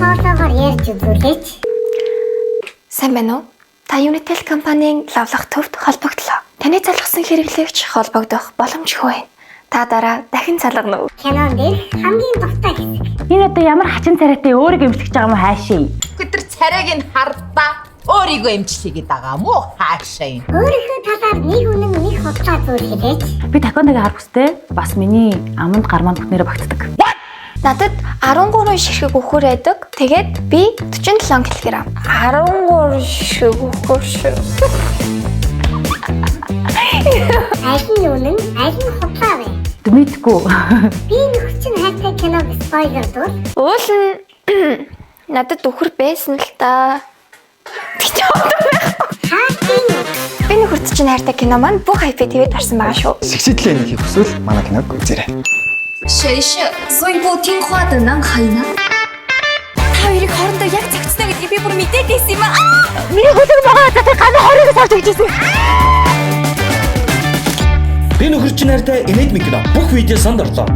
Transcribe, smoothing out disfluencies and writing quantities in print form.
тоолоогоор ярьж үзүүлээч. Сайн байна уу? Та Unitel компанийн лавлах төвд холбогдлоо. Таны залгасан хэрэглэгч холбогдох боломжгүй байна. Та дараа дахин залгана уу? Кинон дээр хамгийн дуртай хэсэг. Энэ одоо ямар хачин царайтай өөрийгөө эмчлэж байгаа юм хаашаа. Өдөр царайг нь хардаа өөрийгөө эмчлэгээд байгаа мó хаашаа. Өөрийнхөө талаар нэг үнэн нэг худлаа зүйл хэлээч. Би такондыг харах хүстэй. Бас миний аманд гарманд бүтнээрээ багтдаг. Надад 13 ширхэг өгөхөр байдаг. Тэгээд би 47 кг. 13 ширхэг өгөхөр шүү. Аль нь үнэн, аль нь худлаа вэ? Мэдгүй. Би нөхөр чинь хайртай киног спойлер дуул. Уул нь надад өгөхөр байсан л та. Би нөхөрт чинь хайртай кино маань бүх хайпэ твэд гарсан байгаа шүү. Сэгсэдлээ нэг хийх хүсвэл манай киног үзээрэй. 谁是最不听话的男孩呢？ Та хоёрыг хоорондоо яг зохицно гэдгийг би бүр мэдээд байсан юм аа. Миний хөлөг байгаа за ганы хорыг сарж өгчээсэн. Би нөхөр чинь хайртай Enigma кино бүх видео санд орлоо.